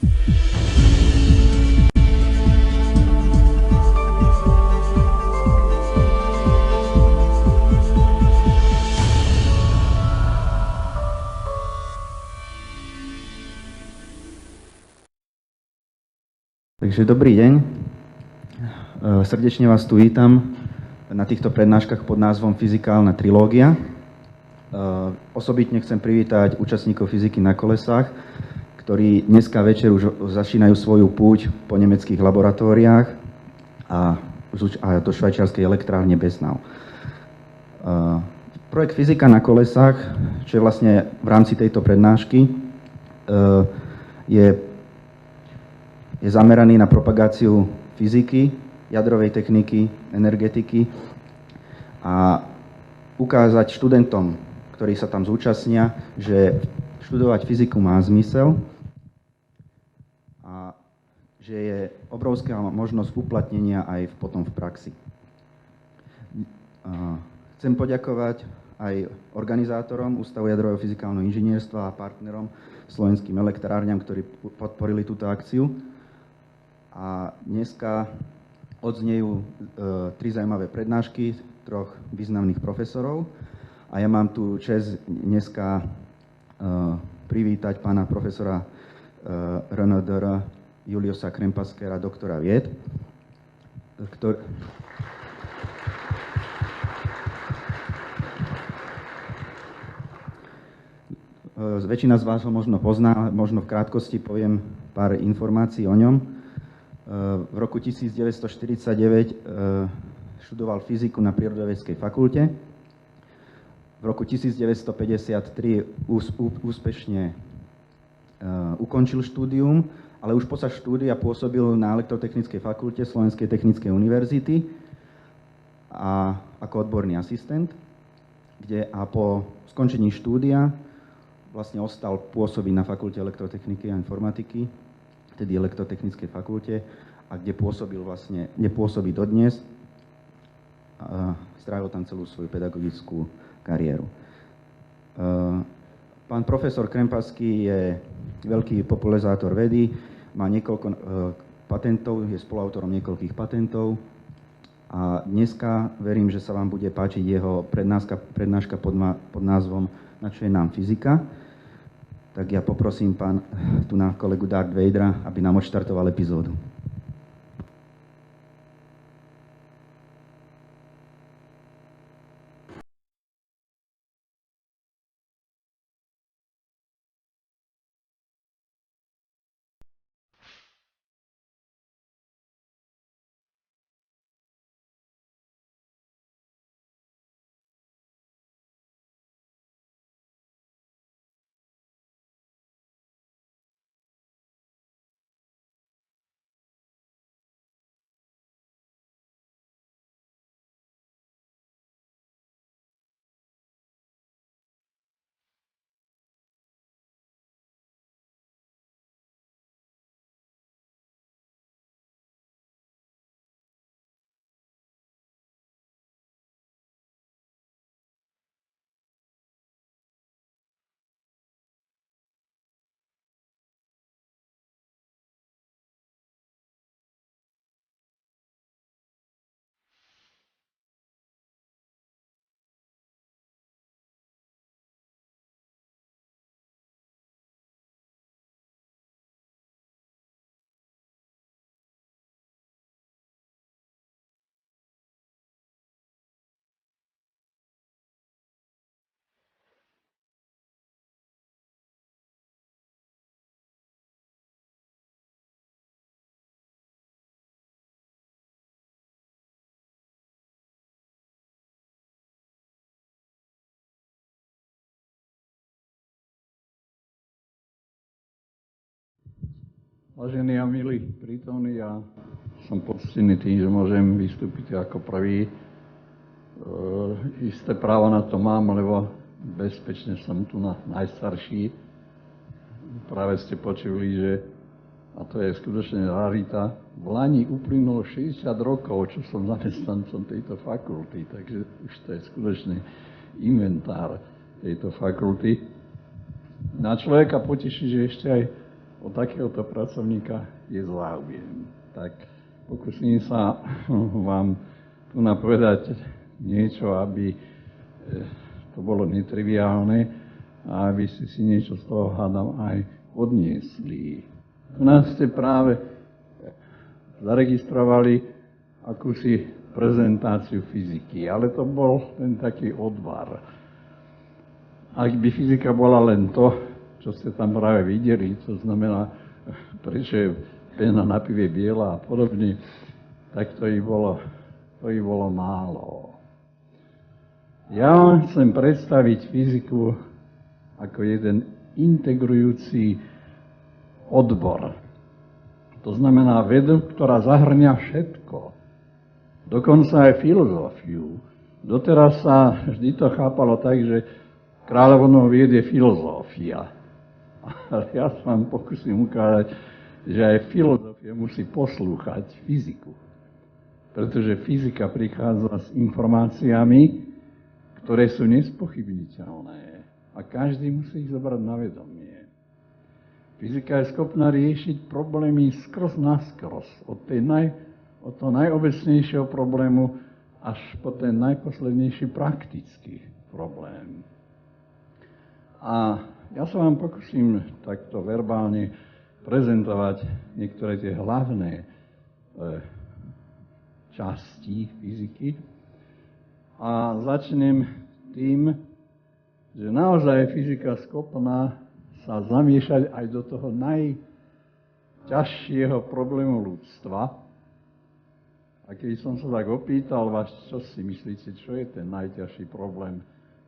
Takže dobrý deň. Srdečne vás tu vítam na týchto prednáškach pod názvom Fyzikálna trilógia. Osobitne chcem privítať účastníkov fyziky na kolesách, ktorí dneska večer už začínajú svoju púť po nemeckých laboratóriách a do švajčiarskej elektrárne Besnau. Projekt Fyzika na kolesách, čo je vlastne v rámci tejto prednášky, je zameraný na propagáciu fyziky, jadrovej techniky, energetiky a ukázať študentom, ktorí sa tam zúčastnia, že študovať fyziku má zmysel a že je obrovská možnosť uplatnenia aj potom v praxi. Chcem poďakovať aj organizátorom Ústavu jadrového fyzikálneho inžinierstva a partnerom Slovenským elektrárňam, ktorí podporili túto akciu. A dneska odznejú tri zaujímavé prednášky troch významných profesorov. A ja mám tu česť dneska privítať pána profesora RNDR Juliusa Krempaskera, doktora vied, väčšina z vás ho možno pozná, možno v krátkosti poviem pár informácií o ňom. V roku 1949 študoval fyziku na Prírodovedeckej fakulte. V roku 1953 úspešne ukončil štúdium, ale už počas štúdia pôsobil na Elektrotechnickej fakulte Slovenskej technickej univerzity a ako odborný asistent, a po skončení štúdia vlastne ostal pôsobiť na Fakulte elektrotechniky a informatiky, tedy Elektrotechnickej fakulte, a kde pôsobí dodnes a strávil tam celú svoju pedagogickú kariéru. Pán profesor Krempasky je veľký popularizátor vedy, má niekoľko patentov, je spoluautorom niekoľkých patentov a dneska verím, že sa vám bude páčiť jeho prednáška pod názvom Na čo je nám fyzika. Tak ja poprosím tu na kolegu Darth Vadera, aby nám odštartoval epizódu. Vážení a milí prítomní, ja som poctený tým, že môžem vystúpiť ako prvý. Isté právo na to mám, lebo bezpečne som tu najstarší. Práve ste počuli, že, a to je skutočne rarita, v Lani uplynulo 60 rokov, čo som zamestnancom tejto fakulty, takže už to je skutočne inventár tejto fakulty. Na človeka poteší, že ešte aj o takéhoto pracovníka je záujem. Tak pokúsim sa vám tu napovedať niečo, aby to bolo netriviálne a aby ste si niečo z toho, hádam, aj odniesli. Tu nás ste práve zaregistrovali akúsi prezentáciu fyziky, ale to bol ten taký odvar. Ak by fyzika bola len to, čo ste tam práve videli, to znamená, prečo je pena na pive biela a podobne, tak to by bolo málo. Ja vám chcem predstaviť fyziku ako jeden integrujúci odbor. To znamená vedu, ktorá zahrňa všetko. Dokonca aj filozofiu. Doteraz sa vždy to chápalo tak, že kráľovnou vied je filozofia. Ale ja sa vám pokúsim ukázať, že aj filozofia musí poslúchať fyziku. Pretože fyzika prichádza s informáciami, ktoré sú nespochybniteľné. A každý musí ich zobrať na vedomie. Fyzika je schopná riešiť problémy skrz naskrz. Od toho najobecnejšieho problému až po ten najposlednejší praktický problém. A ja sa vám pokúsim takto verbálne prezentovať niektoré tie hlavné časti fyziky. A začnem tým, že naozaj je fyzika schopná sa zamiešať aj do toho najťažšieho problému ľudstva. A keď som sa tak opýtal vás, čo si myslíte, čo je ten najťažší problém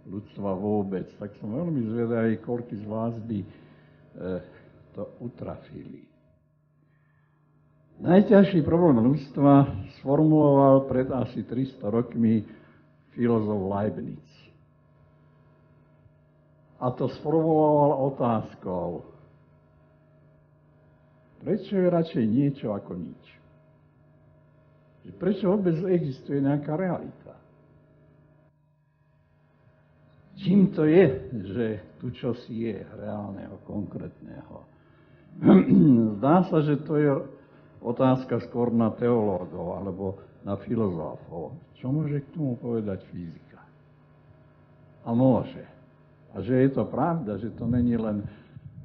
ľudstva vôbec, tak som veľmi zvedavý, koľko z vás by to utrafili. Najťažší problém ľudstva sformuloval pred asi 300 rokmi filozof Leibniz. A to sformuloval otázkou, prečo je radšej niečo ako nič? Prečo vôbec existuje nejaká realita? Čím to je, že tu čosi je reálneho, konkrétneho? Zdá sa, že to je otázka skôr na teológov alebo na filozofov. Čo môže k tomu povedať fyzika? A môže. A že je to pravda, že to není len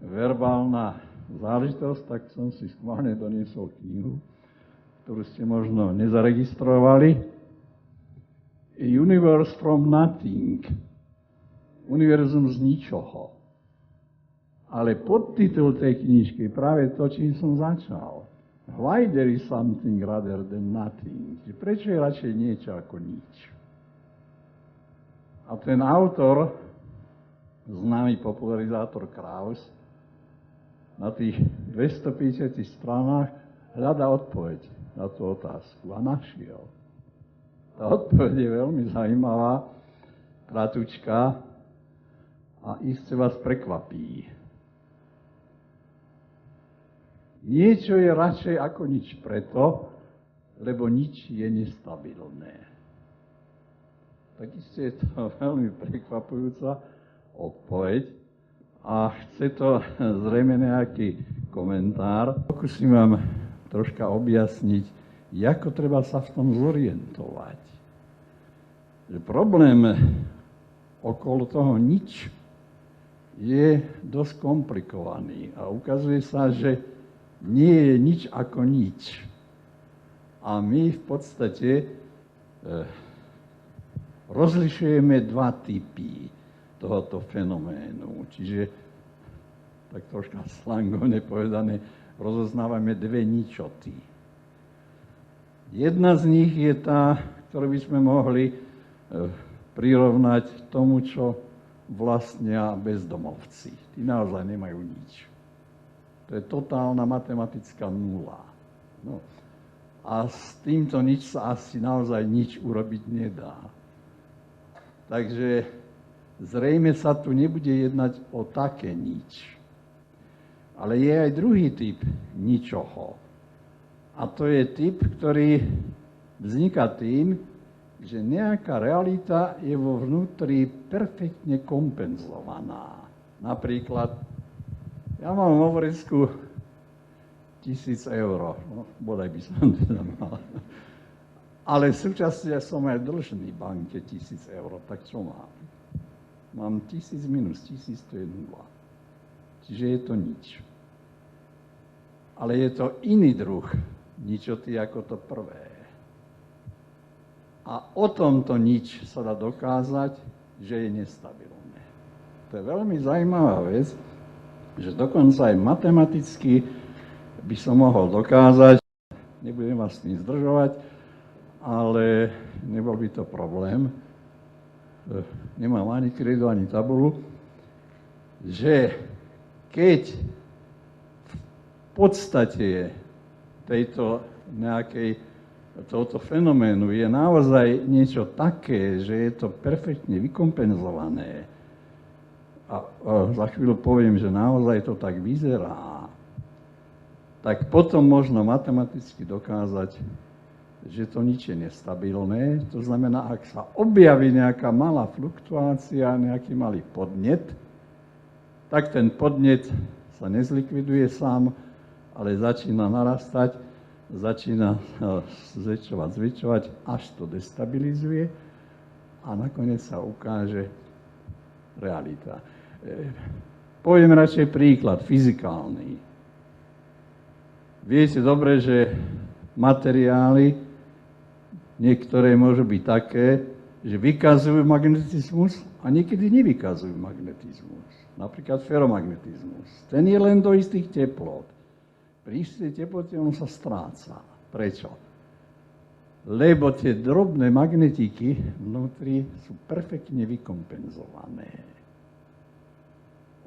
verbálna záležitosť, tak som si schválne doniesol knihu, ktorú ste možno nezaregistrovali. A Universe from Nothing. Univerzum z ničoho. Ale podtitul tej knižky je práve to, čím som začal. Why there is something rather than nothing? Prečo je radšej niečo ako nič? A ten autor, známy popularizátor Krauss, na tých 250 stranách hľadá odpoveď na tú otázku a našiel. Tá odpoveď je veľmi zaujímavá, kratučká a iste vás prekvapí. Niečo je radšej ako nič preto, lebo nič je nestabilné. Tak iste je to veľmi prekvapujúca odpoveď a chce to zrejme nejaký komentár. Pokúsim vám troška objasniť, ako treba sa v tom zorientovať. Že problém okolo toho nič je dosť komplikovaný a ukazuje sa, že nie je nič ako nič. A my v podstate rozlišujeme dva typy tohoto fenoménu. Čiže, tak troška slangovne povedané, rozoznávame dve ničoty. Jedna z nich je tá, ktorú by sme mohli prirovnať tomu, čo vlastnia bezdomovci. Tí naozaj nemajú nič. To je totálna matematická nula. No. A s týmto nič sa asi naozaj nič urobiť nedá. Takže zrejme sa tu nebude jednať o také nič. Ale je aj druhý typ ničoho. A to je typ, ktorý vzniká tým, že nejaká realita je vo vnútri perfektne kompenzovaná. Napríklad, ja mám vo vrecku 1000 eur. No, bodaj by som teda mal. Ale súčasne som aj dlžný banke 1000 eur, tak čo mám? Mám 1000 minus 1000, to je 0. Čiže je to nič. Ale je to iný druh ničoty ako to prvé. A o tomto nič sa dá dokázať, že je nestabilné. To je veľmi zaujímavá vec, že dokonca aj matematicky by som mohol dokázať, nebudem vás s tým zdržovať, ale nebol by to problém, nemám ani kredu, ani tabulu, že keď v podstate tohoto fenoménu je naozaj niečo také, že je to perfektne vykompenzované, a za chvíľu poviem, že naozaj to tak vyzerá, tak potom možno matematicky dokázať, že to nič je nestabilné. To znamená, ak sa objaví nejaká malá fluktuácia, nejaký malý podnet, tak ten podnet sa nezlikviduje sám, ale začína narastať, začína zväčšovať, až to destabilizuje a nakoniec sa ukáže realita. Poviem radšej príklad fyzikálny. Viete dobre, že materiály niektoré môžu byť také, že vykazujú magnetizmus a niekedy nevykazujú magnetizmus. Napríklad feromagnetizmus. Ten je len do istých teplot. Pri istej teplote on sa stráca. Prečo? Lebo tie drobné magnetiky vnútri sú perfektne vykompenzované.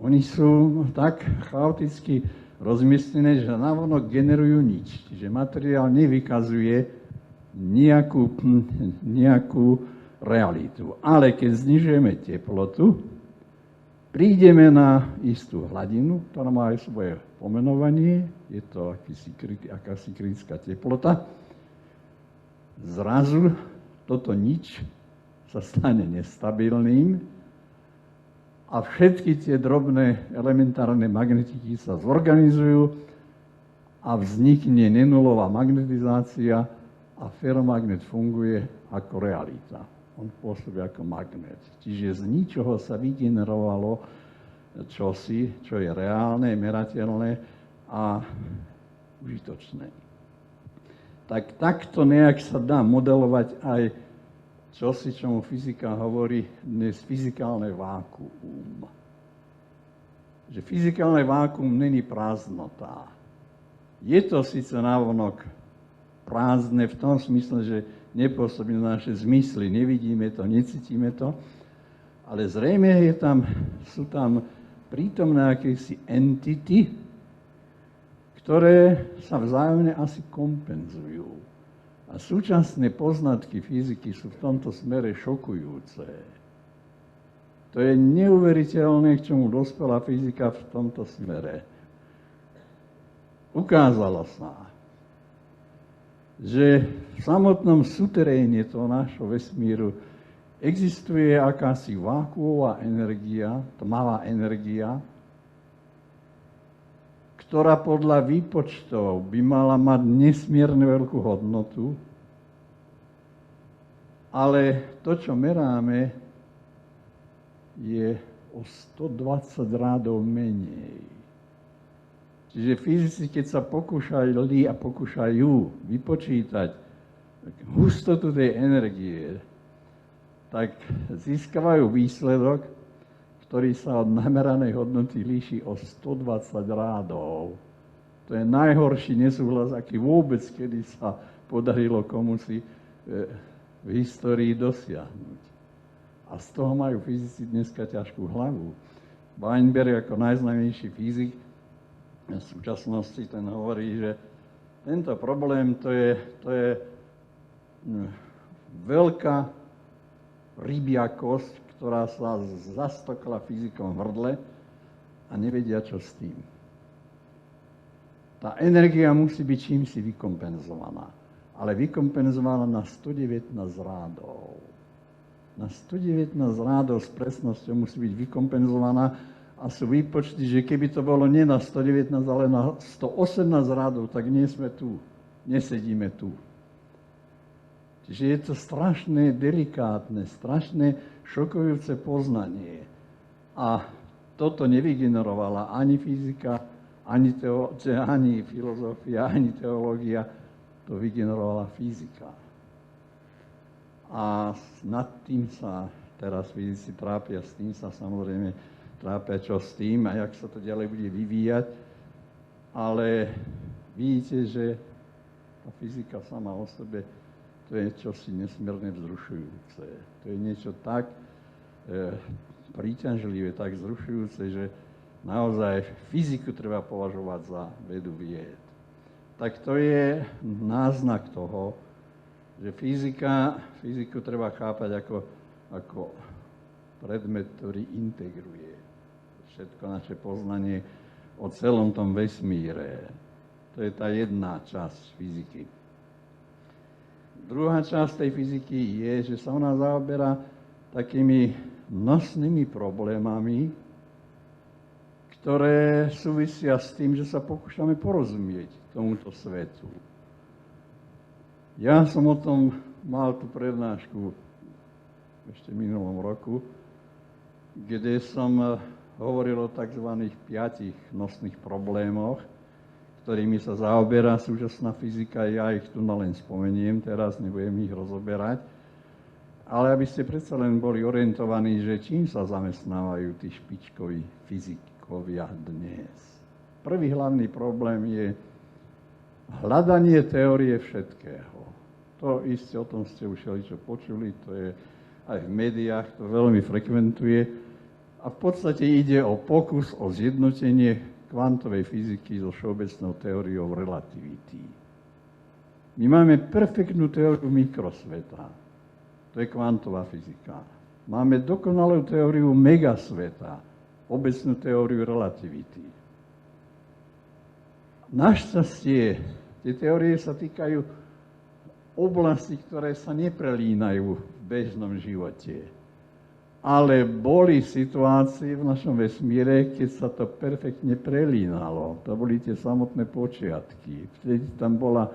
Oni sú tak chaoticky rozmiestnené, že navonok generujú nič. Čiže materiál nevykazuje nejakú realitu. Ale keď znižujeme teplotu, prídeme na istú hladinu, ktorá má aj svoje pomenovanie, je to akási kritická teplota. Zrazu toto nič sa stane nestabilným a všetky tie drobné elementárne magnetiky sa zorganizujú a vznikne nenulová magnetizácia a ferromagnet funguje ako realita. On pôsobí ako magnet. Čiže z ničoho sa vygenerovalo čosi, čo je reálne, merateľné a užitočné. Tak takto nejak sa dá modelovať aj čosi, čomu fyzika hovorí dnes fyzikálne vákuum. Že fyzikálne vákuum není prázdnota. Je to síce návonok prázdne v tom smysle, že nepôsobí na naše zmysly, nevidíme to, necítime to, ale zrejme sú tam prítomné akési entity, ktoré sa vzájomne asi kompenzujú. A súčasné poznatky fyziky sú v tomto smere šokujúce. To je neuveriteľné, k čomu dospela fyzika v tomto smere. Ukázalo sa, že v samotnom suteréne toho nášho vesmíru existuje akási vákuová energia, tmavá energia, ktorá podľa výpočtov by mala mať nesmierne veľkú hodnotu, ale to, čo meráme, je o 120 rádov menej. Čiže fyzici, keď sa pokúšajú vypočítať hustotu tej energie, tak získavajú výsledok, ktorý sa od nameranej hodnoty líši o 120 rádov. To je najhorší nesúhlas, aký vôbec kedy sa podarilo komusi v histórii dosiahnuť. A z toho majú fyzici dneska ťažkú hlavu. Weinberg ako najznámejší fyzik v súčasnosti ten hovorí, že tento problém to je veľká rybia kosť, ktorá sa zastokla fyzikom v hrdle a nevedia, čo s tým. Tá energia musí byť čímsi vykompenzovaná, ale vykompenzovaná na 119 rádov. Na 119 rádov s presnosťou musí byť vykompenzovaná a sú výpočty, že keby to bolo nie na 119, ale na 118 rádov, tak nie sme tu, nesedíme tu. Čiže je to strašné, delikátne, strašné, šokujúce poznanie. A toto nevygenerovala ani fyzika, ani filozofia, ani teológia, to vygenerovala fyzika. A nad tým sa teraz fyzici trápia, s tým sa samozrejme trápia, čo s tým a jak sa to ďalej bude vyvíjať. Ale vidíte, že tá fyzika sama o sebe, to je čosi nesmierne vzrušujúce. To je niečo tak príťažlivé, tak vzrušujúce, že naozaj fyziku treba považovať za vedu vied. Tak to je náznak toho, že fyziku treba chápať ako predmet, ktorý integruje všetko naše poznanie o celom tom vesmíre. To je tá jedna časť fyziky. Druhá časť tej fyziky je, že sa ona zaoberá takými nosnými problémami, ktoré súvisia s tým, že sa pokúšame porozumieť tomuto svetu. Ja som o tom mal tú prednášku ešte v minulom roku, kde som hovoril o tzv. 5 nosných problémoch, ktorými sa zaoberá súčasná fyzika. Ja ich tu len spomeniem, teraz nebudem ich rozoberať. Ale aby ste predsa len boli orientovaní, že čím sa zamestnávajú tí špičkoví fyzikovia dnes. Prvý hlavný problém je hľadanie teórie všetkého. To isté, o tom ste už čo počuli, to je aj v médiách, to veľmi frekventuje. A v podstate ide o pokus o zjednotenie kvantovej fyziky so všeobecnou teóriou relativity. My máme perfektnú teóriu mikrosveta. To je kvantová fyzika. Máme dokonalú teóriu megasveta, obecnú teóriu relativity. Našťastie, tie teórie sa týkajú oblasti, ktoré sa neprelínajú v bežnom živote. Ale boli situácie v našom vesmíre, keď sa to perfektne prelínalo. To boli tie samotné počiatky. Vtedy tam bola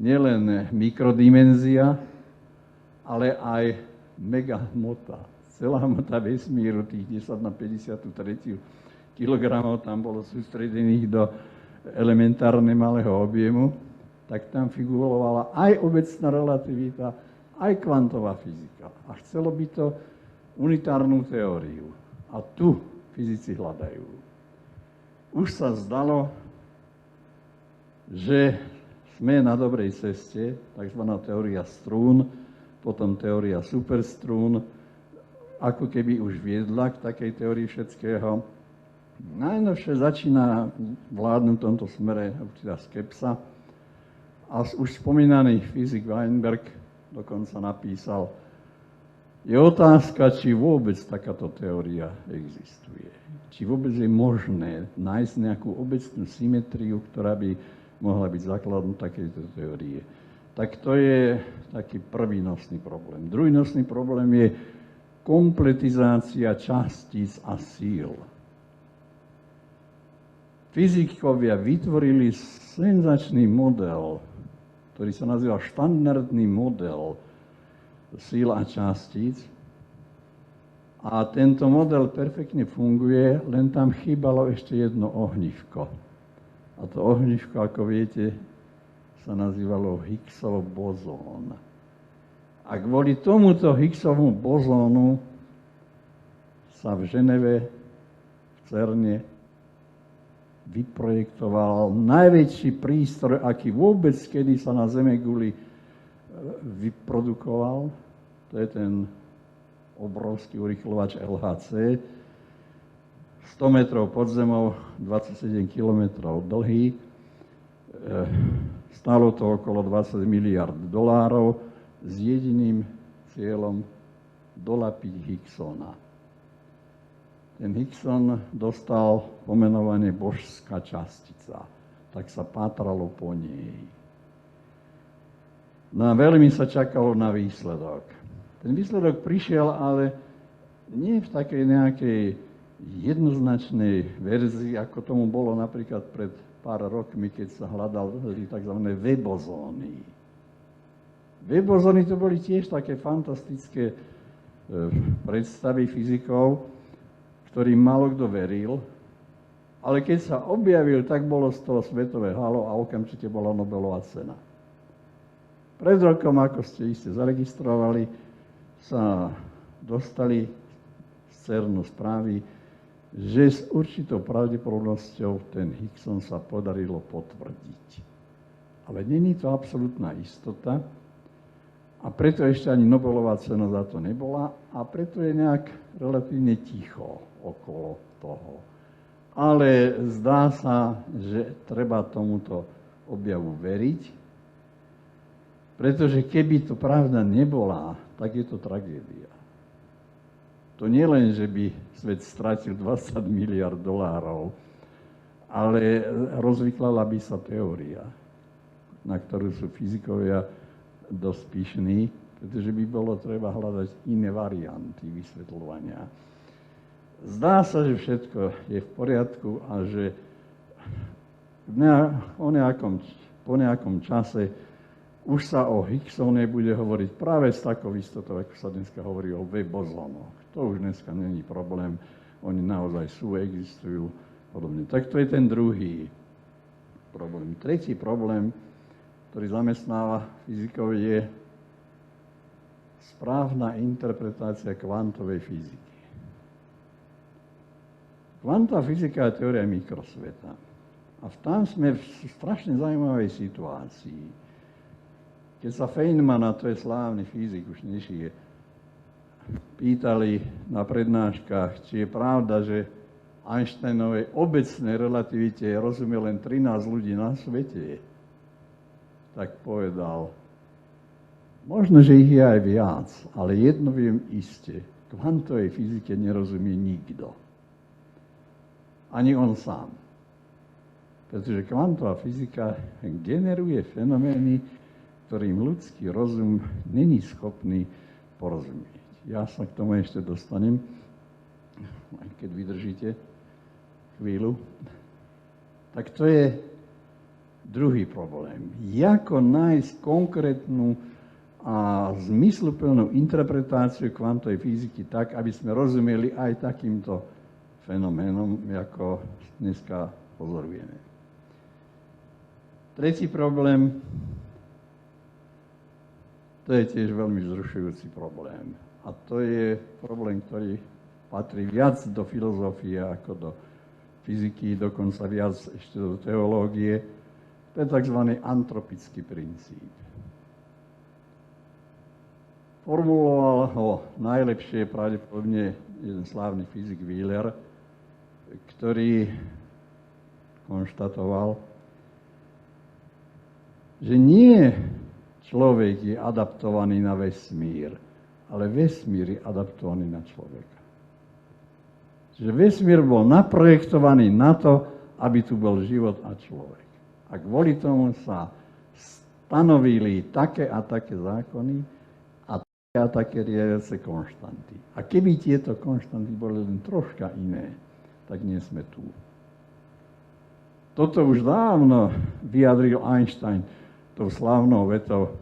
nielen mikrodimenzia, ale aj megahmota. Celá hmota vesmíru, tých 10 na 53 kilogramov tam bolo sústredených do elementárne malého objemu, tak tam figurovala aj obecná relativita, aj kvantová fyzika. A chcelo by to unitárnu teóriu. A tu fyzici hľadajú. Už sa zdalo, že sme na dobrej ceste, takzvaná teória strún, potom teória superstrún, ako keby už viedla k takej teórii všetkého. Najnovšie začína vládnuť v tomto smere určitá skepsa a už spomínaný fyzik Weinberg dokonca napísal, je otázka, či vôbec takáto teória existuje. Či vôbec je možné nájsť nejakú obecnú symetriu, ktorá by mohla byť základom takejto teórie. Tak to je taký prvý nosný problém. Druhý nosný problém je kompletizácia častíc a síl. Fyzikovia vytvorili senzačný model, ktorý sa nazýva štandardný model síl a častíc. A tento model perfektne funguje, len tam chýbalo ešte jedno ohnívko. A to ohnívko, ako viete, sa nazývalo Higgsov bozón. A kvôli tomuto Higgsovmu bozónu sa v Ženeve, v Cerne, vyprojektoval najväčší prístroj, aký vôbec kedy sa na Zemeguli vyprodukoval. To je ten obrovský urýchlovač LHC. 100 metrov pod zemou, 27 kilometrov dlhý. Stálo to okolo 20 miliard dolárov s jediným cieľom dolapiť Higgsona. Ten Higgson dostal pomenovanie božská častica, tak sa pátralo po nej. No a veľmi sa čakalo na výsledok. Ten výsledok prišiel, ale nie v takej nejakej jednoznačnej verzii, ako tomu bolo napríklad pred pár rokmi, keď sa hľadali tzv. Webozóny. Webozóny to boli tiež také fantastické predstavy fyzikov, ktorým málo kto veril, ale keď sa objavil, tak bolo z toho svetové halo a okamžite bola Nobelová cena. Pred rokom, ako ste iste zaregistrovali, sa dostali z CERNu správy, že s určitou pravdepodobnosťou ten Higgson sa podarilo potvrdiť. Ale není to absolútna istota a preto ešte ani Nobelová cena za to nebola a preto je nejak relatívne ticho okolo toho. Ale zdá sa, že treba tomuto objavu veriť, pretože keby to pravda nebola, tak je to tragédia. To nie len, že by svet stratil 20 miliard dolárov, ale rozvyklala by sa teória, na ktorú sú fyzikovia dosť pyšní, pretože by bolo treba hľadať iné varianty vysvetľovania. Zdá sa, že všetko je v poriadku a že po nejakom čase už sa o Higgsone bude hovoriť práve s takou istotou, ako sa dneska hovorí o Webozónoch. To už dneska není problém, oni naozaj sú, existujú, podobne. Tak to je ten druhý problém. Tretí problém, ktorý zamestnáva fyzikov, je správna interpretácia kvantovej fyziky. Kvantová fyzika je teória mikrosveta. A tam sme v strašne zaujímavej situácii. Keď sa Feynmana, to je slávny fyzik, už nežije, pýtali na prednáškach, či je pravda, že Einsteinovej obecnej relativite rozumie len 13 ľudí na svete, tak povedal, možno, že ich je aj viac, ale jedno viem iste, kvantovej fyzike nerozumie nikto. Ani on sám. Pretože kvantová fyzika generuje fenomény, ktorým ľudský rozum není schopný porozumieť. Ja sa k tomu ešte dostanem, aj keď vydržíte chvíľu. Tak to je druhý problém. Ako nájsť konkrétnu a zmysluplnú interpretáciu kvantovej fyziky tak, aby sme rozumeli aj takýmto fenoménom, ako dneska pozorujeme. Tretí problém, to je tiež veľmi vzrušujúci problém. A to je problém, ktorý patrí viac do filozofie ako do fyziky, dokonca viac ešte do teológie. To je tzv. Antropický princíp. Formuloval ho najlepšie pravdepodobne jeden slávny fyzik Wheeler, ktorý konštatoval, že nie človek je adaptovaný na vesmír, ale vesmír je adaptovaný na človeka. Čiže vesmír bol naprojektovaný na to, aby tu bol život a človek. A kvôli tomu sa stanovili také a také zákony a také riadiace konštanty. A keby tieto konštanty boli len troška iné, tak nie sme tu. Toto už dávno vyjadril Einstein tou slávnou vetou,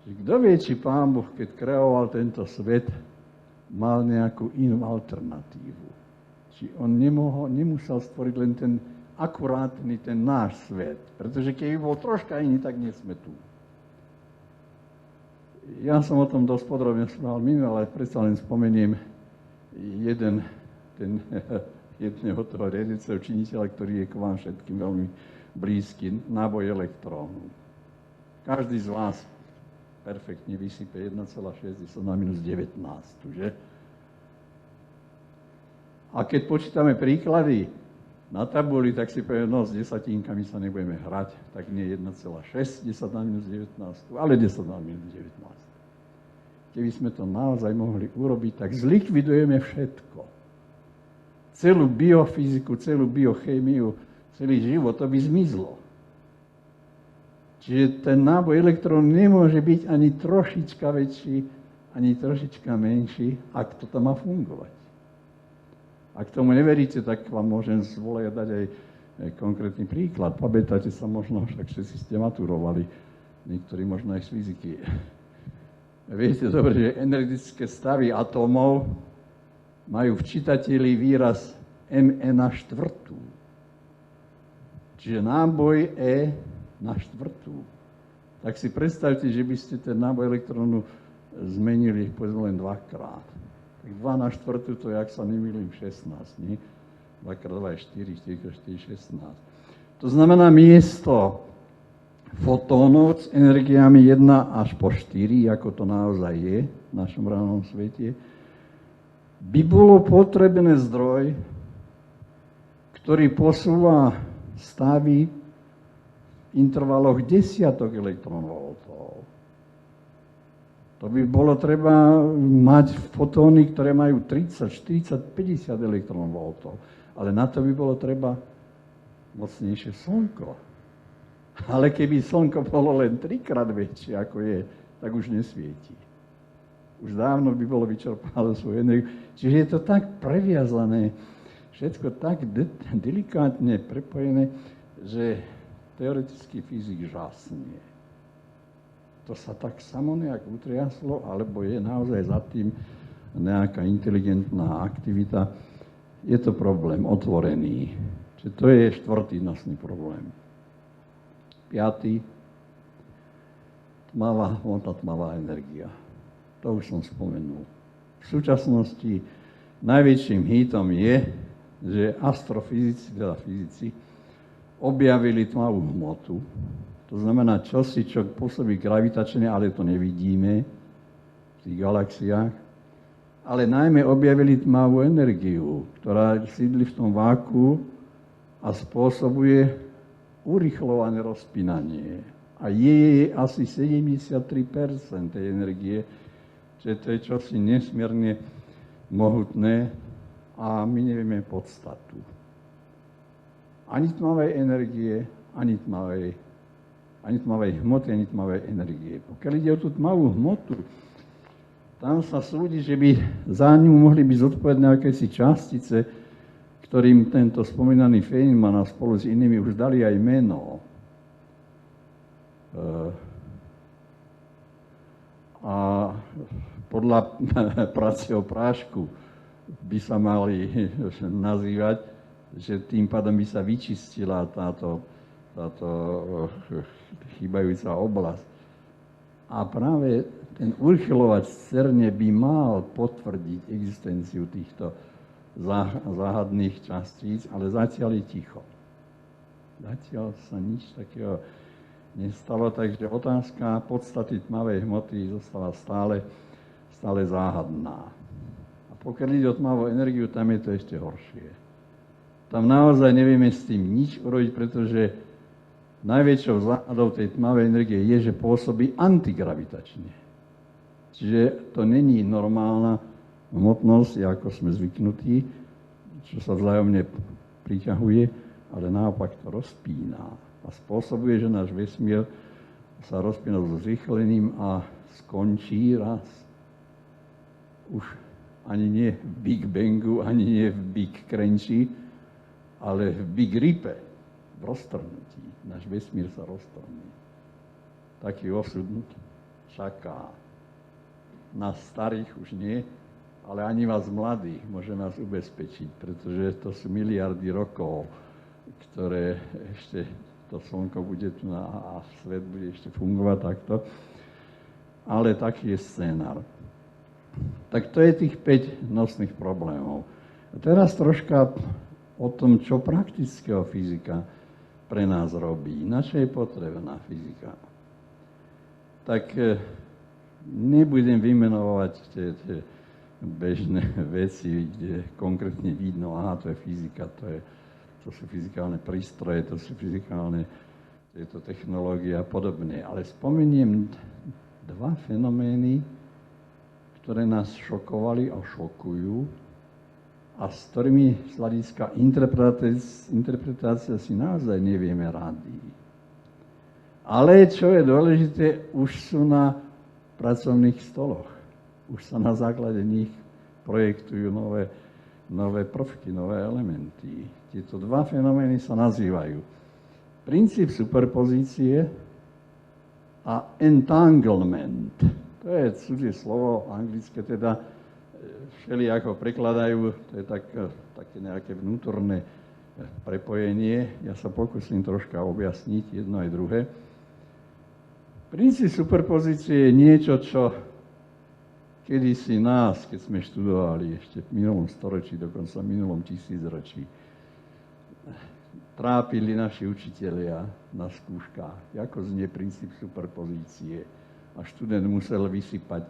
že kto vie, či Pán Boh, keď kreoval tento svet, mal nejakú inú alternatívu. Či on nemusel stvoriť len ten akurátny, ten náš svet. Pretože keby bol troška iný, tak nie sme tu. Ja som o tom dosť podrobne spomínal minulé, ale predsa len spomeniem jedného toho riadiaceho činiteľa, ktorý je k vám všetkým veľmi blízky, náboj elektrónu. Každý z vás perfektne vysype 1,6 na minus 19, že? A keď počítame príklady na tabuli, tak si povieme, no s desatinkami sa nebudeme hrať, tak nie 1,6 10 na minus 19, ale 10 na minus 19. Keby sme to naozaj mohli urobiť, tak zlikvidujeme všetko. Celú biofyziku, celú biochémiu, celý život, to by zmizlo. Čiže ten náboj elektrónu nemôže byť ani trošička väčší, ani trošička menší, ak to tam má fungovať. Ak tomu neveríte, tak vám môžem z voleja dať aj konkrétny príklad. Pamätáte sa možno, však všetci ste maturovali, niektorí možno aj z fyziky. Viete dobre, že energetické stavy atómov majú v čitateli výraz ME na štvrtú. Čiže náboj E na štvrtú. Tak si predstavte, že by ste ten náboj elektrónu zmenili povedzme len dvakrát. Tak 2 na štvrtú, to je, ak sa nemýlim, 16, nie? 2 x 2 je 4, 4 x 4 16. To znamená, miesto fotónov s energiami 1 až po 4, ako to naozaj je v našom reálnom svete, by bolo potrebné zdroj, ktorý posúva stavy v intervaloch desiatok elektronvoltov. To by bolo treba mať fotóny, ktoré majú 30, 40, 50 elektronvoltov. Ale na to by bolo treba mocnejšie slnko. Ale keby slnko bolo len 3-krát väčšie, ako je, tak už nesvietí. Už dávno by bolo vyčerpalo svoju energiu. Čiže je to tak previazané, všetko tak delikátne prepojené, že teoretický fyzik žasnie. To sa tak samo nejak utriaslo, alebo je naozaj za tým nejaká inteligentná aktivita. Je to problém otvorený. Čiže to je štvrtý nosný problém. 5. Tmavá hmota, tmavá energia. To už som spomenul. V súčasnosti najväčším hitom je, že astrofyzici, teda fyzici, objavili tmavú hmotu. To znamená čosi, čo pôsobí gravitačne, ale to nevidíme v tých galaxiách. Ale najmä objavili tmavú energiu, ktorá sídli v tom váku a spôsobuje urychlované rozpínanie. A je asi 73% tej energie, čiže to je čosi nesmierne mohutné a my nevieme podstatu. Ani tmavej energie, ani tmavej hmoty, ani tmavej energie. Pokiaľ ide o tú tmavú hmotu, tam sa súdi, že by za ňu mohli byť zodpovedné akési častice, ktorým tento spomínaný Feynman a spolu s inými už dali aj meno. A podľa práce o prášku by sa mali nazývať, že tým pádom by sa vyčistila táto chýbajúca oblasť. A práve ten urychľovač v CERNe by mal potvrdiť existenciu týchto záhadných častíc, ale zatiaľ je ticho. Zatiaľ sa nič takého nestalo, takže otázka podstaty tmavej hmoty zostala stále záhadná. A pokiaľ ide o tmavú energiu, tam je to ešte horšie. Tam naozaj nevieme s tým nič urobiť, pretože najväčšou záhadou tej tmavej energie je, že pôsobí antigravitačne. Čiže to není normálna hmotnosť, ako sme zvyknutí, čo sa vzájomne priťahuje, ale naopak to rozpína. A spôsobuje, že náš vesmír sa rozpína so zrýchlením a skončí raz. Už ani nie v Big Bangu, ani nie v Big Crunchi, ale v Big Ripe, v roztrhnutí. Náš vesmír sa roztrhne. Taký osud čaká. Nás starých už nie, ale ani vás mladých môže nás ubezpečiť, pretože to sú miliardy rokov, ktoré ešte to slnko bude tu a svet bude ešte fungovať takto. Ale taký je scénar. Tak to je tých 5 nosných problémov. A teraz troška o tom, čo praktického fyzika pre nás robí. Na čo je potrebná fyzika? Tak nebudem vymenovať tie bežné veci, kde konkrétne vidno, aha, to je fyzika, to sú fyzikálne prístroje, to sú fyzikálne tieto technológie a podobne. Ale spomeniem 2 fenomény, ktoré nás šokovali a šokujú a s ktorými z hľadiska interpretácia si naozaj nevieme rady. Ale čo je dôležité, už sú na pracovných stoloch. Už sa na základe nich projektujú nové prvky, nové elementy. Tieto dva fenomény sa nazývajú princíp superpozície a entanglement. To je cudzie slovo, anglické teda všelijako prekladajú, to je také nejaké vnútorné prepojenie. Ja sa pokúsim troška objasniť jedno aj druhé. Princíp superpozície je niečo, čo kedysi nás, keď sme študovali ešte v minulom storočí, dokonca v minulom tisícročí, trápili naši učitelia na skúškach, ako znie princíp superpozície. A študent musel vysypať,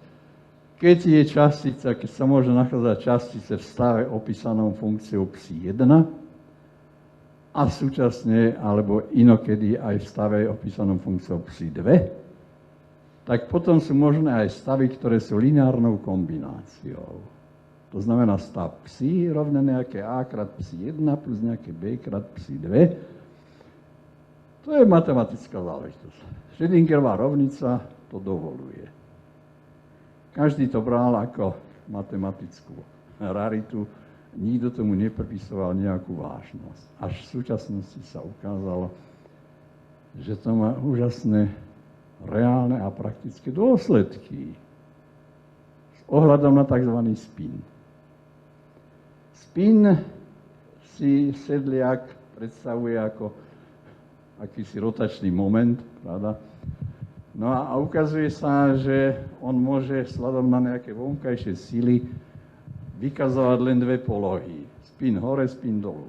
keď je častica, keď sa môže nachádzať častice v stave opísanom funkciou psi 1 a súčasne, alebo inokedy aj v stave opísanom funkciou psi 2, tak potom sú možné aj stavy, ktoré sú lineárnou kombináciou. To znamená stav psi rovné nejaké a krát psi 1 plus nejaké b krát psi 2. To je matematická záležitosť. Schrödingerová rovnica to dovoluje. Každý to bral ako matematickú raritu, nikto tomu nepripisoval nejakú vážnosť. Až v súčasnosti sa ukázalo, že to má úžasné reálne a praktické dôsledky s ohľadom na tzv. Spin. Spin si Sedliak predstavuje ako akýsi rotačný moment, pravda? No a ukazuje sa, že on môže vzhľadom na nejaké vonkajšie sily vykazovať len dve polohy. Spin hore, spin dolu.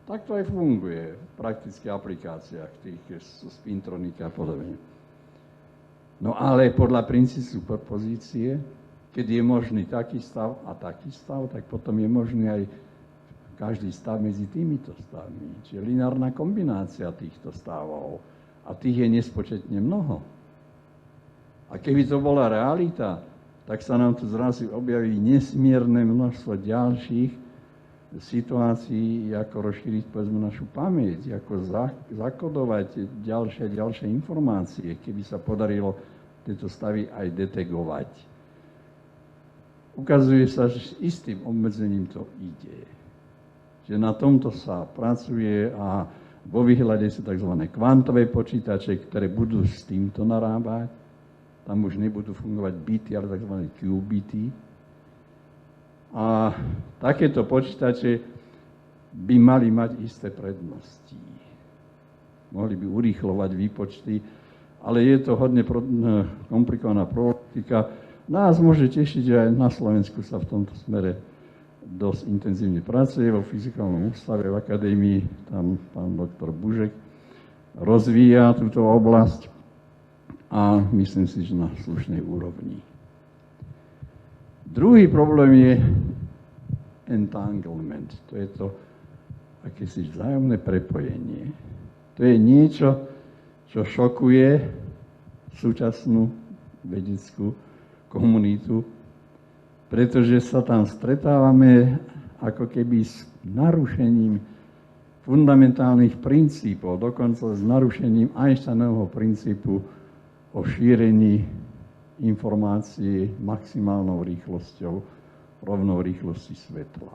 Tak to aj funguje v praktických aplikáciách, tých spintroniky a podobne. No ale podľa princípu superpozície, keď je možný taký stav a taký stav, tak potom je možný aj každý stav medzi týmito stavmi. Čiže lineárna kombinácia týchto stavov. A tých je nespočetne mnoho. A keby to bola realita, tak sa nám tu zrazu objaví nesmierne množstvo ďalších situácií, ako rozšíriť povedzme našu pamäť, ako zakodovať ďalšie informácie, keby sa podarilo tieto stavy aj detegovať. Ukazuje sa, že s istým obmedzením to ide. Že na tomto sa pracuje a vo výhľade sú tzv. Kvantové počítače, ktoré budú s týmto narábať. Tam už nebudú fungovať bity, ale tzv. qubity. A takéto počítače by mali mať isté prednosti. Mohli by urýchlovať výpočty, ale je to hodne komplikovaná problematika. Nás môže tešiť, že aj na Slovensku sa v tomto smere dosť intenzívne pracuje vo Fyzikálnom ústave v akadémii, tam pán doktor Bužek rozvíja túto oblasť a myslím si, že na slušnej úrovni. Druhý problém je entanglement, to je to akési vzájomné prepojenie. To je niečo, čo šokuje súčasnú vedeckú komunitu, pretože sa tam stretávame ako keby s narušením fundamentálnych princípov, dokonca s narušením Einsteinovho princípu o šírení informácií maximálnou rýchlosťou, rovnou rýchlosti svetla.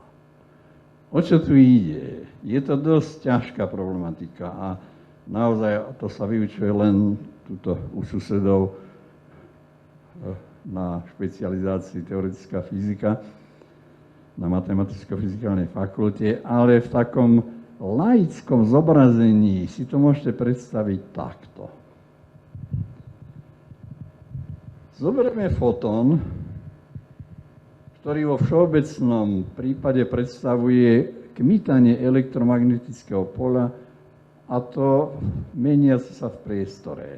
O čo tu ide? Je to dosť ťažká problematika a naozaj to sa vyučuje len tuto u susedov na špecializácii teoretická fyzika na Matematicko-fyzikálnej fakulte, ale v takom laickom zobrazení si to môžete predstaviť takto. Zoberieme fotón, ktorý vo všeobecnom prípade predstavuje kmitanie elektromagnetického poľa, a to meniace sa v priestore.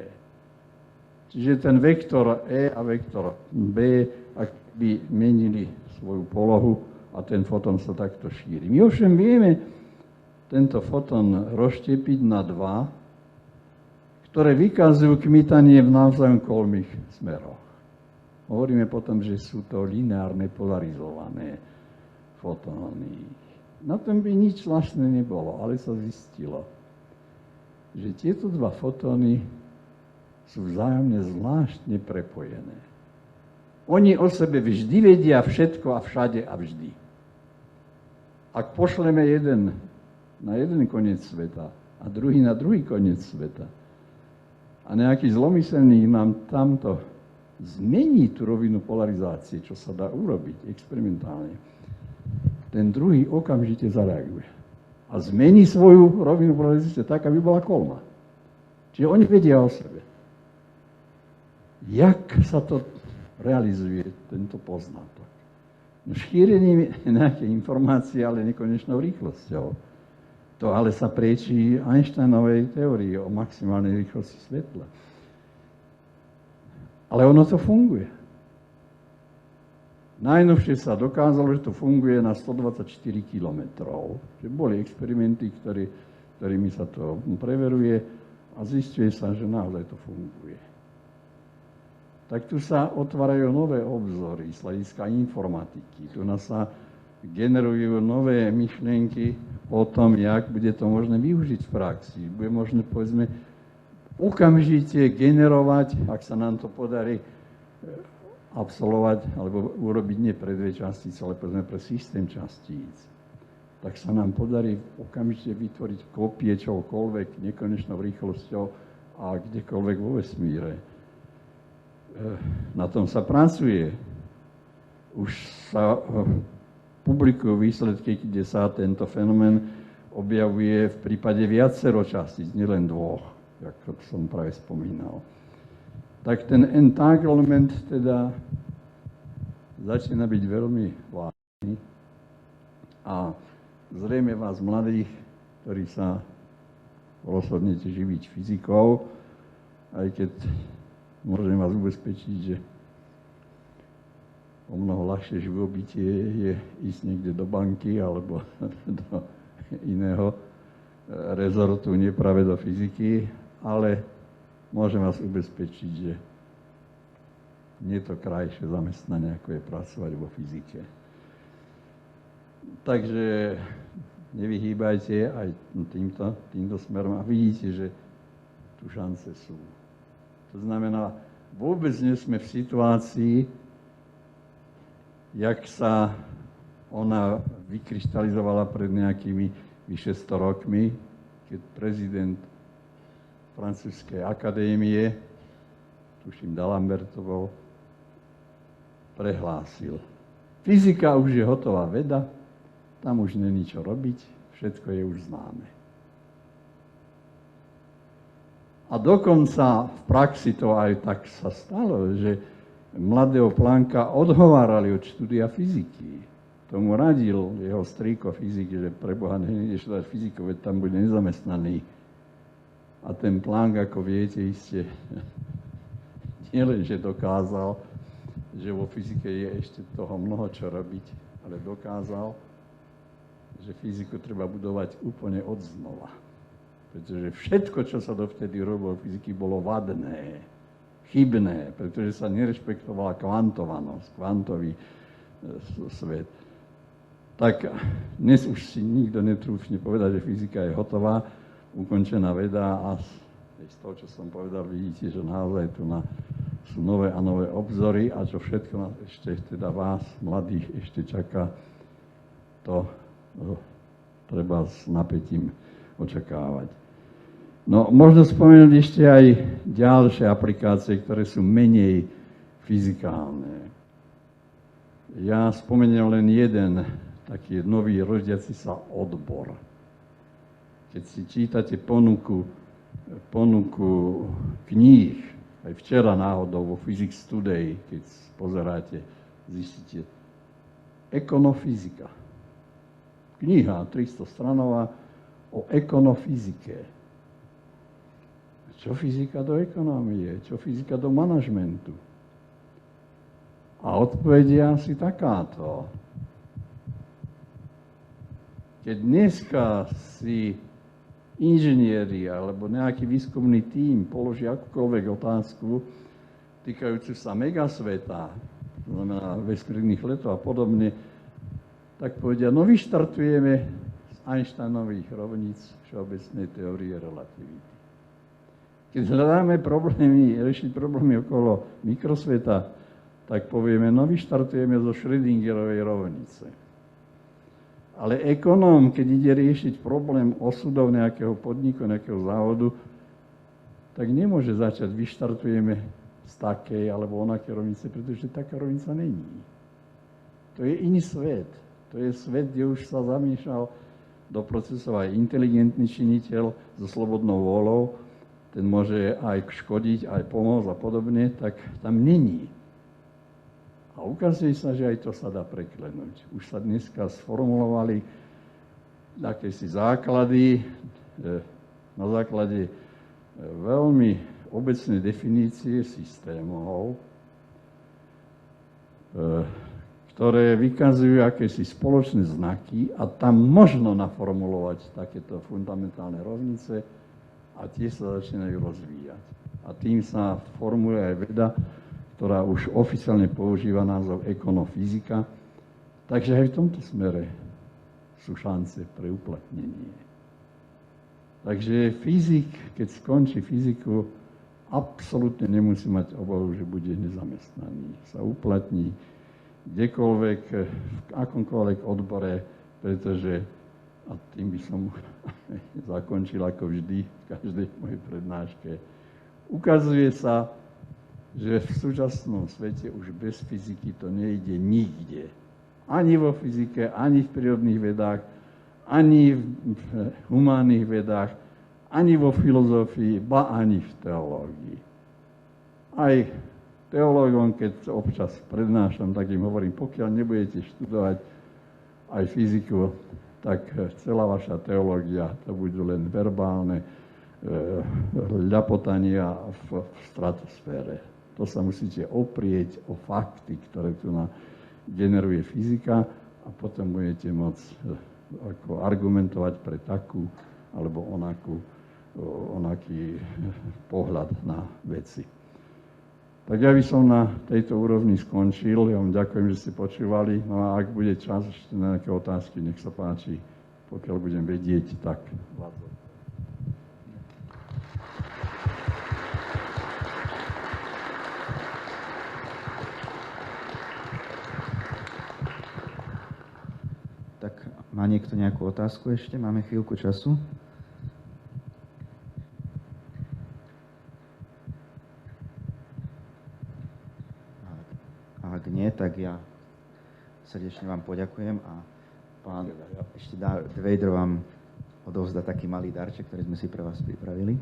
Čiže ten vektor E a vektor B, ak by menili svoju polohu a ten fotón sa takto šíri. My ovšem vieme tento fotón rozštiepiť na dva, ktoré vykazujú kmitanie v navzájom kolmých smeroch. Hovoríme potom, že sú to lineárne polarizované fotóny. Na tom by nič zvláštne nebolo, ale sa zistilo, že tieto dva fotóny sú vzájomne zvláštne prepojené. Oni o sebe vždy vedia všetko a všade a vždy. ak pošleme jeden na jeden koniec sveta a druhý na druhý koniec sveta a nejaký zlomyselník nám tamto zmení tú rovinu polarizácie, čo sa dá urobiť experimentálne, ten druhý okamžite zareaguje. A zmení svoju rovinu polarizácie tak, aby bola kolma. Čiže oni vedia o sebe. Jak sa to realizuje, tento poznatok? No šírením nejaké informácie, ale nekonečnou rýchlosťou. To ale sa priečí Einsteinovej teórii o maximálnej rýchlosti svetla. Ale ono to funguje. Najnovšie sa dokázalo, že to funguje na 124 km. Že boli experimenty, ktorými sa to preveruje a zisťuje sa, že naozaj to funguje. Tak tu sa otvárajú nové obzory z hľadiska informatiky. Tu nás sa generujú nové myšlienky o tom, jak bude to možné využiť v praxi. Bude možné, povedzme, okamžite generovať, ak sa nám to podarí absolvovať, alebo urobiť nie pre dve častice, ale povedzme pre systém častíc, tak sa nám podarí okamžite vytvoriť kópie čokoľvek nekonečnou rýchlosťou a kdekoľvek vo vesmíre. Na tom sa pracuje. Už sa publikujú výsledky, kde sa tento fenomén objavuje v prípade viacero častíc, nielen dvoch, ako som práve spomínal. Tak ten entanglement teda začína byť veľmi vážny a zrejme vás mladých, ktorí sa rozhodnete živiť fyzikou, aj keď môžem vás ubezpečiť, že o mnoho ľahšie živobytie je ísť niekde do banky alebo do iného rezortu, nie práve do fyziky, ale môžem vás ubezpečiť, že nie je to krajšie zamestnanie, ako je pracovať vo fyzike. Takže nevyhýbajte aj týmto smerom a vidíte, že tu šance sú. To znamená, vôbec nie sme v situácii, jak sa ona vykryštalizovala pred nejakými vyše 100 rokmi, keď prezident Francúzskej akadémie, tuším D'Alembert to bol, prehlásil. Fyzika už je hotová veda, tam už není čo robiť, všetko je už známe. A dokonca v praxi to aj tak sa stalo, že mladého Plancka odhovárali od štúdia fyziky. Tomu radil jeho strýko fyziky, že preboha nejdeš študovať fyziku, veď tam bude nezamestnaný. A ten Planck, ako viete, iste nielen, že dokázal, že vo fyzike je ešte toho mnoho čo robiť, ale dokázal, že fyziku treba budovať úplne od znova. Pretože všetko, čo sa dovtedy robilo v fyziky, bolo vadné, chybné, pretože sa nerešpektovala kvantovanosť, kvantový svet. Tak dnes už si nikto netrúfne povedať, že fyzika je hotová, ukončená veda a z toho, čo som povedal, vidíte, že naozaj tu sú nové a nové obzory a čo všetko nás ešte, teda vás, mladých, ešte čaká, to treba s napätím očakávať. No, možno spomenúť ešte aj ďalšie aplikácie, ktoré sú menej fyzikálne. Ja spomeniem len jeden taký nový rodiaci sa odbor. Keď si čítate ponuku kníh, aj včera náhodou vo Physics Today, keď pozeráte, zistíte ekonofyzika. Kniha 300-stranová o ekonofyzike. Čo fyzika do ekonomie? Čo fyzika do manažmentu? A odpoveď je asi takáto. Keď dneska si inžinieri alebo nejaký výskumný tím položí akúkoľvek otázku týkajúcu sa megasveta, to znamená vesmírnych letov a podobne, tak povedia, no vyštartujeme z Einsteinových rovníc všeobecnej teórie relativity. Keď hľadáme riešiť problémy okolo mikrosveta, tak povieme, no vyštartujeme zo Schrödingerovej rovnice. Ale ekonóm, keď ide riešiť problém osudov nejakého podniku, nejakého závodu, tak nemôže začať, vyštartujeme z takej alebo onakej rovnice, pretože taká rovnica není. To je iný svet. To je svet, kde už sa zamiešal do procesov aj inteligentný činiteľ so slobodnou vôľou, ten môže aj škodiť, aj pomôcť a podobne, tak tam není. A ukazuje sa, že aj to sa dá preklenúť. Už sa dneska sformulovali akési základy na základe veľmi obecnej definície systémov, ktoré vykazujú akési spoločné znaky a tam možno naformulovať takéto fundamentálne rovnice a tie sa začínajú rozvíjať. A tým sa formuje aj veda, ktorá už oficiálne používa názov ekonofyzika. Takže aj v tomto smere sú šance pre uplatnenie. Takže fyzik, keď skončí fyziku, absolútne nemusí mať obavu, že bude nezamestnaný. Sa uplatní kdekoľvek, v akomkoľvek odbore, pretože, a tým by som zakončil ako vždy v každej mojej prednáške, ukazuje sa, že v súčasnom svete už bez fyziky to nejde nikde. Ani vo fyzike, ani v prírodných vedách, ani v humánnych vedách, ani vo filozofii, ba ani v teológii. Aj teológom, keď občas prednášam, tak im hovorím, pokiaľ nebudete študovať aj fyziku, tak celá vaša teológia to budú len verbálne ľapotania v stratosfére. To sa musíte oprieť o fakty, ktoré tu generuje fyzika a potom budete môcť ako argumentovať pre takú alebo onaký pohľad na veci. Tak ja by som na tejto úrovni skončil. Ja vám ďakujem, že ste počúvali. No a ak bude čas ešte na nejaké otázky, nech sa páči. Pokiaľ budem vedieť, tak vás. Tak má niekto nejakú otázku ešte? Máme chvíľku času. Ak nie, tak ja srdečne vám poďakujem a pán ešte Vader vám odovzdá taký malý darček, ktorý sme si pre vás pripravili.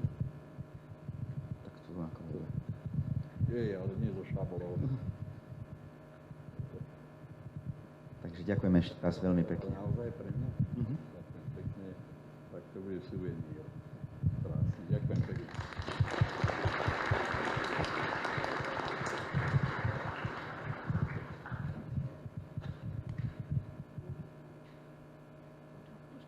Tak tu ako... Ale nie zo šabolov. Takže ďakujem ešte raz veľmi pekne. To naozaj pre mňa? Ďakujem pekne. Tak to bude suvenír. Krásne. Ďakujem pekne.